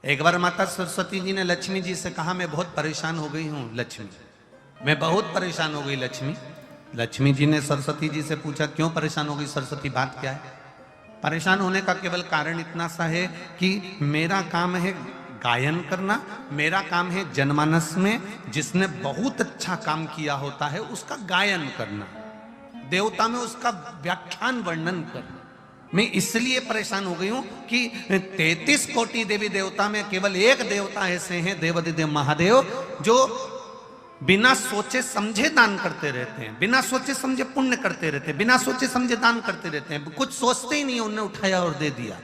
एक बार माता सरस्वती जी ने लक्ष्मी जी से कहा, मैं बहुत परेशान हो गई हूँ लक्ष्मी, मैं बहुत परेशान हो गई लक्ष्मी। लक्ष्मी जी ने सरस्वती जी से पूछा, क्यों परेशान हो गई सरस्वती, बात क्या है? परेशान होने का केवल कारण इतना सा है कि मेरा काम है गायन करना, मेरा काम है जनमानस में जिसने बहुत अच्छा काम किया होता है उसका गायन करना, देवता में उसका व्याख्यान वर्णन करना। मैं इसलिए परेशान हो गई हूं कि 33 कोटि देवी देवता में केवल एक देवता ऐसे हैं, देवाधिदेव महादेव, जो बिना सोचे समझे दान करते रहते हैं, बिना सोचे समझे पुण्य करते रहते हैं, बिना सोचे समझे दान करते रहते हैं, कुछ सोचते ही नहीं, उन्होंने उठाया और दे दिया।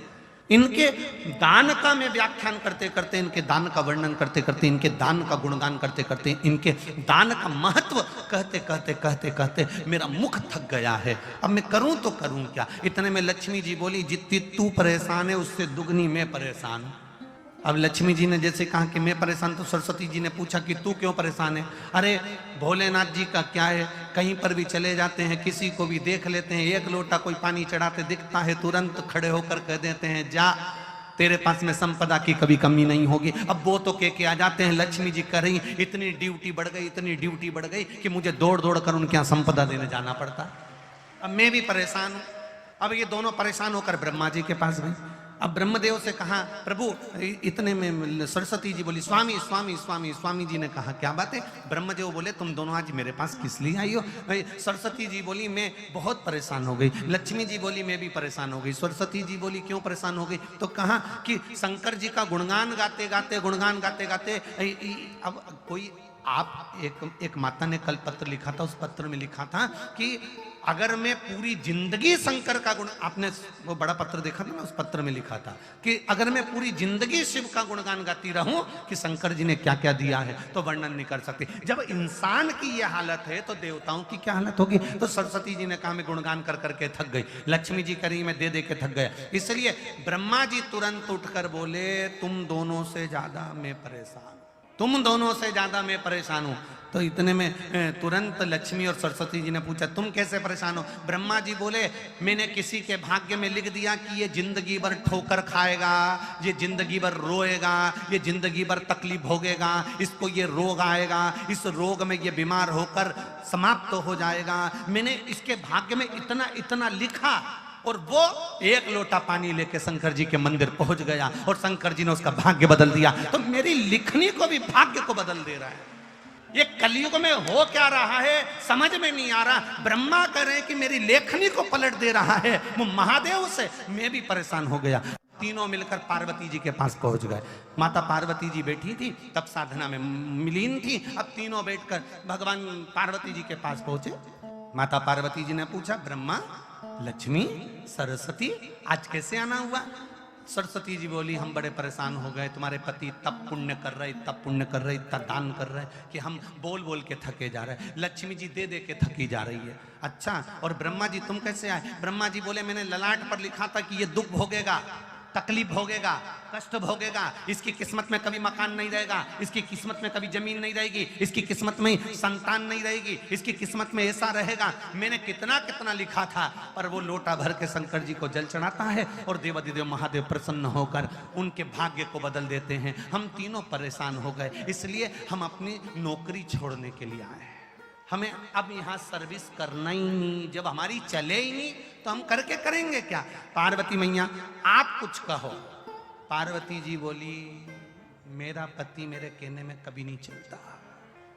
इनके दान का मैं व्याख्यान करते करते, इनके दान का वर्णन करते करते, इनके दान का गुणगान करते करते, इनके दान का महत्व कहते कहते कहते कहते मेरा मुख थक गया है। अब मैं करूं तो करूं क्या? इतने में लक्ष्मी जी बोली, जितनी तू परेशान है उससे दुगनी मैं परेशान हूं। अब लक्ष्मी जी ने जैसे कहा कि मैं परेशान, तो सरस्वती जी ने पूछा कि तू क्यों परेशान है? अरे भोलेनाथ जी का क्या है, कहीं पर भी चले जाते हैं, किसी को भी देख लेते हैं, एक लोटा कोई पानी चढ़ाते दिखता है, तुरंत खड़े होकर कह देते हैं, जा तेरे पास में संपदा की कभी कमी नहीं होगी। अब वो तो के आ जाते हैं, लक्ष्मी जी कह रही इतनी ड्यूटी बढ़ गई, इतनी ड्यूटी बढ़ गई कि मुझे दौड़ दौड़ कर उनके यहाँ संपदा देने जाना पड़ता। अब मैं भी परेशान हूं। अब ये दोनों परेशान होकर ब्रह्मा जी के पास गए। अब ब्रह्मदेव से कहा, प्रभु, इतने में सरस्वती जी बोली, स्वामी स्वामी स्वामी। स्वामी जी ने कहा, क्या बात है? ब्रह्मदेव बोले, तुम दोनों आज मेरे पास किस लिए आई हो? सरस्वती जी बोली, मैं बहुत परेशान हो गई। लक्ष्मी जी बोली, मैं भी परेशान हो गई। सरस्वती जी बोली, क्यों परेशान हो गई? तो कहा कि शंकर जी का गुणगान गाते गाते, गुणगान गाते गाते, अब कोई आप एक माता ने कल पत्र लिखा था, उस पत्र में लिखा था कि अगर मैं पूरी जिंदगी शंकर का गुण, आपने वो बड़ा पत्र देखा था ना, उस पत्र में लिखा था कि अगर मैं पूरी जिंदगी शिव का गुणगान गाती रहूं कि शंकर जी ने क्या क्या दिया है, तो वर्णन नहीं कर सकती। जब इंसान की ये हालत है तो देवताओं की क्या हालत होगी? तो सरस्वती जी ने कहा, मैं गुणगान कर करके थक गई। लक्ष्मी जी करी, मैं दे दे के थक गया। इसलिए ब्रह्मा जी तुरंत उठकर बोले, तुम दोनों से ज्यादा मैं परेशान, तुम दोनों से ज्यादा मैं परेशान हूं। तो इतने में तुरंत लक्ष्मी और सरस्वती जी ने पूछा, तुम कैसे परेशान हो? ब्रह्मा जी बोले, मैंने किसी के भाग्य में लिख दिया कि ये जिंदगी भर ठोकर खाएगा, ये जिंदगी भर रोएगा, ये जिंदगी भर तकलीफ भोगेगा, इसको ये रोग आएगा, इस रोग में ये बीमार होकर समाप्त हो जाएगा। मैंने इसके भाग्य में इतना इतना लिखा, और वो एक लोटा पानी लेके शंकर जी के मंदिर पहुंच गया और शंकर जी ने उसका भाग्य बदल दिया। तो मेरी लिखनी को भी भाग्य को बदल दे रहा है। ये कलयुग में हो क्या रहा है समझ में नहीं आ रहा। ब्रह्मा कह रहे हैं कि मेरी लेखनी को पलट दे रहा है, वो महादेव से मैं भी परेशान हो गया। तीनों मिलकर पार्वती जी के पास पहुंच गए। माता पार्वती जी बैठी थी, तब साधना में मिलीन थी। अब तीनों बैठकर भगवान पार्वती जी के पास पहुंचे। माता पार्वती जी ने पूछा, ब्रह्मा, लक्ष्मी, सरस्वती, आज कैसे आना हुआ? सरस्वती जी बोली, हम बड़े परेशान हो गए, तुम्हारे पति तब पुण्य कर रहे, तब पुण्य कर रहे, इतना दान कर रहे कि हम बोल बोल के थके जा रहे। लक्ष्मी जी दे दे के थकी जा रही है। अच्छा, और ब्रह्मा जी तुम कैसे आए? ब्रह्मा जी बोले, मैंने ललाट पर लिखा था कि ये दुख भोगेगा, तकलीफ भोगेगा, कष्ट भोगेगा, इसकी किस्मत में कभी मकान नहीं रहेगा, इसकी किस्मत में कभी जमीन नहीं रहेगी, इसकी किस्मत में संतान नहीं रहेगी, इसकी किस्मत में ऐसा रहेगा। मैंने कितना कितना लिखा था, पर वो लोटा भर के शंकर जी को जल चढ़ाता है और देवाधिदेव महादेव प्रसन्न होकर उनके भाग्य को बदल देते हैं। हम तीनों परेशान हो गए, इसलिए हम अपनी नौकरी छोड़ने के लिए आए। हमें अब यहाँ सर्विस करना ही नहीं, जब हमारी चले ही नहीं तो हम करके करेंगे क्या? पार्वती मैया आप कुछ कहो। पार्वती जी बोली, मेरा पति मेरे कहने में कभी नहीं चलता,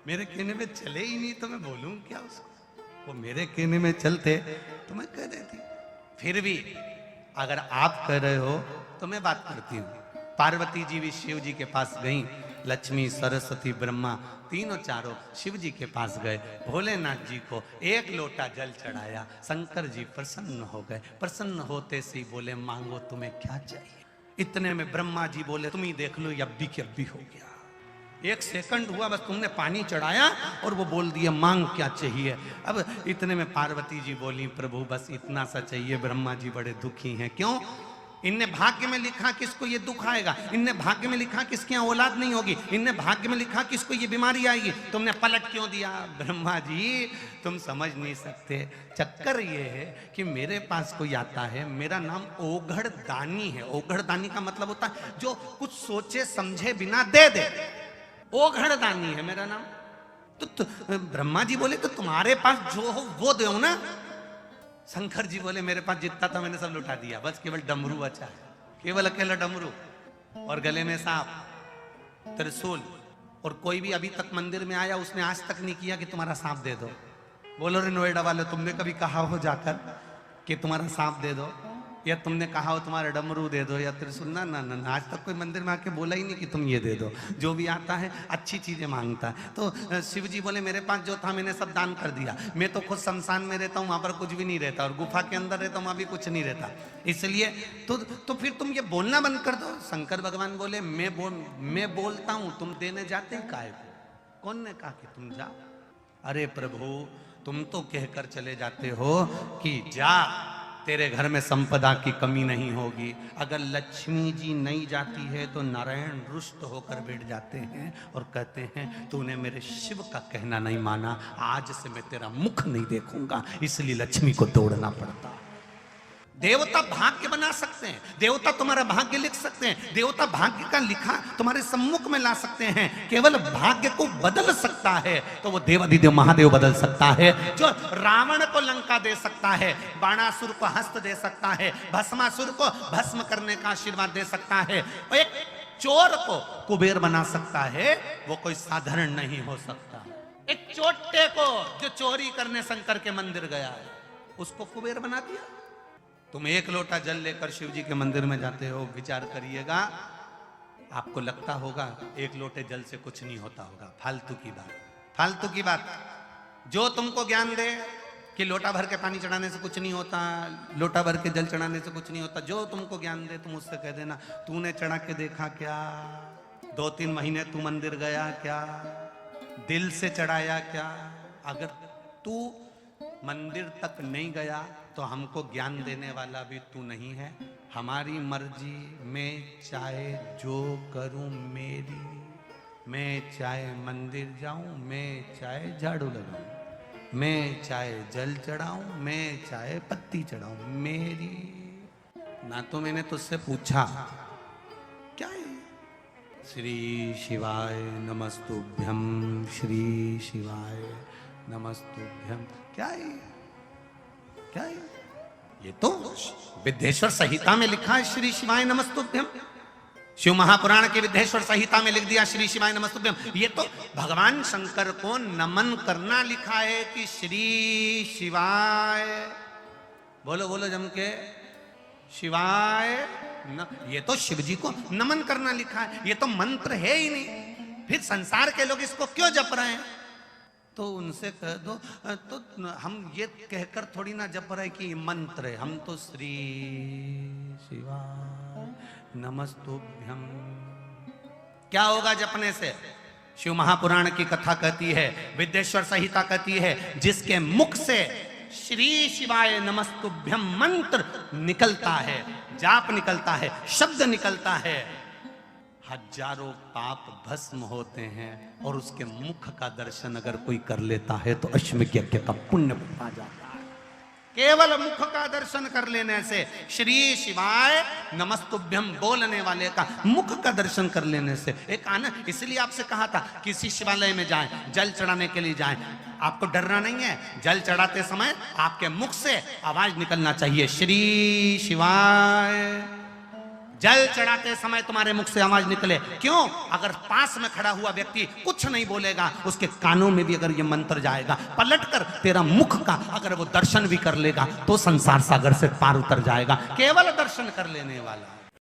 मेरे कहने में चले ही नहीं तो मैं बोलूं क्या उसको? वो मेरे कहने में चलते तो मैं कह देती। फिर भी अगर आप कह रहे हो तो मैं बात करती हूँ। पार्वती जी भी शिव जी के पास गई। लक्ष्मी, सरस्वती, ब्रह्मा तीनों चारों शिव जी के पास गए। भोलेनाथ जी को एक लोटा जल चढ़ाया। शंकर जी प्रसन्न हो गए। प्रसन्न होते से बोले, मांगो तुम्हें क्या चाहिए? इतने में ब्रह्मा जी बोले, तुम ही देख लो, अब भी के अब भी हो गया। एक सेकंड हुआ बस, तुमने पानी चढ़ाया और वो बोल दिया, मांग क्या चाहिए? अब इतने में पार्वती जी बोली, प्रभु बस इतना सा चाहिए। ब्रह्मा जी बड़े दुखी हैं। क्यों? इनने भाग्य में लिखा कि इसको ये दुख आएगा, इनने भाग्य में लिखा कि इसकी औलाद नहीं होगी, इनने भाग्य में लिखा कि इसको ये बीमारी आएगी, तुमने पलट क्यों दिया? ब्रह्मा जी तुम समझ नहीं सकते। चक्कर ये है कि मेरे पास कोई आता है, मेरा नाम ओघड़ दानी है। ओघड़ दानी का मतलब होता है जो कुछ सोचे समझे बिना दे दे, ओघड़ दानी है मेरा नाम। तो ब्रह्मा जी बोले तो तुम्हारे पास जो हो वो दो ना। शंकर जी बोले मेरे पास जितना था मैंने सब लुटा दिया, बस केवल डमरू बचा है, केवल अकेला डमरू और गले में सांप त्रिशूल। और कोई भी अभी तक मंदिर में आया उसने आज तक नहीं किया कि तुम्हारा सांप दे दो। बोलो रे नोएडा वाले, तुमने कभी कहा हो जाकर कि तुम्हारा सांप दे दो, या तुमने कहा हो तुम्हारा डमरू दे दो या त्रिशूल? ना ना ना, आज तक कोई मंदिर में आके बोला ही नहीं कि तुम ये दे दो। जो भी आता है अच्छी चीजें मांगता है। तो शिव जी बोले मेरे पास जो था मैंने सब दान कर दिया। मैं तो खुद शमशान में रहता हूँ, वहां पर कुछ भी नहीं रहता, और गुफा के अंदर रहता हूँ, वहां भी कुछ नहीं रहता। इसलिए तो फिर तुम ये बोलना बंद कर दो। शंकर भगवान बोले मैं बोलता हूँ, तुम देने जाते ही काहे को? कौन ने कहा कि तुम जा? अरे प्रभु तुम तो कहकर चले जाते हो कि जा तेरे घर में संपदा की कमी नहीं होगी। अगर लक्ष्मी जी नहीं जाती है तो नारायण रुष्ट होकर बैठ जाते हैं और कहते हैं तूने मेरे शिव का कहना नहीं माना, आज से मैं तेरा मुख नहीं देखूंगा। इसलिए लक्ष्मी को दौड़ना पड़ता। देवता भाग्य बना सकते हैं, देवता तुम्हारा भाग्य लिख सकते हैं, देवता भाग्य का लिखा तुम्हारे सम्मुख में ला सकते हैं। केवल भाग्य को बदल सकता है तो वो देवाधिदेव महादेव बदल सकता है। जो रावण को लंका दे सकता है, बाणासुर को हस्त दे सकता है, भस्मासुर को भस्म करने का आशीर्वाद दे सकता है, एक चोर को कुबेर बना सकता है, वो कोई साधारण नहीं हो सकता। एक चोटे को जो चोरी करने शंकर के मंदिर गया है उसको कुबेर बना दिया। तुम एक लोटा जल लेकर शिव जी के मंदिर में जाते हो, विचार करिएगा, आपको लगता होगा एक लोटे जल से कुछ नहीं होता होगा। फालतू की बात, फालतू की बात। जो तुमको ज्ञान दे कि लोटा भर के पानी चढ़ाने से कुछ नहीं होता, लोटा भर के जल चढ़ाने से कुछ नहीं होता, जो तुमको ज्ञान दे तुम उससे कह देना तूने चढ़ा के देखा क्या? 2-3 महीने तू मंदिर गया क्या? दिल से चढ़ाया क्या? अगर तू मंदिर तक नहीं गया तो हमको ज्ञान देने वाला भी तू नहीं है। हमारी मर्जी, मैं चाहे जो करूं मेरी, मैं चाहे मंदिर जाऊं, मैं चाहे झाड़ू लगाऊं, मैं चाहे जल चढ़ाऊं, मैं चाहे पत्ती चढ़ाऊं, मेरी। ना तो मैंने तुझसे पूछा क्या है? श्री शिवाय नमस्तुभ्यम, श्री शिवाय नमस्तुभ्यम। क्या है? क्या है? ये तो विद्येश्वर संहिता में लिखा है श्री शिवाय नमस्तुभ्यम। शिव महापुराण के विद्येश्वर संहिता में लिख दिया श्री शिवाय नमस्तुभ्यम। ये तो भगवान शंकर को नमन करना लिखा है कि श्री शिवाय, बोलो बोलो जम के, शिवाय ये तो शिव जी को नमन करना लिखा है। ये तो मंत्र है ही नहीं, फिर संसार के लोग इसको क्यों जप रहे हैं? तो उनसे कह दो तो हम ये कहकर थोड़ी ना जप रहे कि मंत्र है, हम तो श्री शिवाय नमस्तुभ्यम। क्या होगा जपने से? शिव महापुराण की कथा कहती है, विद्येश्वर संहिता कहती है, जिसके मुख से श्री शिवाय नमस्तुभ्यम मंत्र निकलता है, जाप निकलता है, शब्द निकलता है, हजारों पाप भस्म होते हैं। और उसके मुख का दर्शन अगर कोई कर लेता है तो अश्वमेध यज्ञ का पुण्य पा जाता है। केवल मुख का दर्शन कर लेने से, श्री शिवाय नमस्तुभ्यम बोलने वाले का मुख का दर्शन कर लेने से एक आनंद। इसलिए आपसे कहा था किसी शिवालय में जाएं, जल चढ़ाने के लिए जाएं, आपको डरना नहीं है। जल चढ़ाते समय आपके मुख से आवाज निकलना चाहिए, श्री शिवाय। जल चढ़ाते समय तुम्हारे मुख से आवाज निकले। क्यों? अगर पास में खड़ा हुआ व्यक्ति कुछ नहीं बोलेगा, उसके कानों में भी अगर ये मंत्र जाएगा, पलटकर तेरा मुख का अगर वो दर्शन भी कर लेगा तो संसार सागर से पार उतर जाएगा। केवल दर्शन कर लेने वाला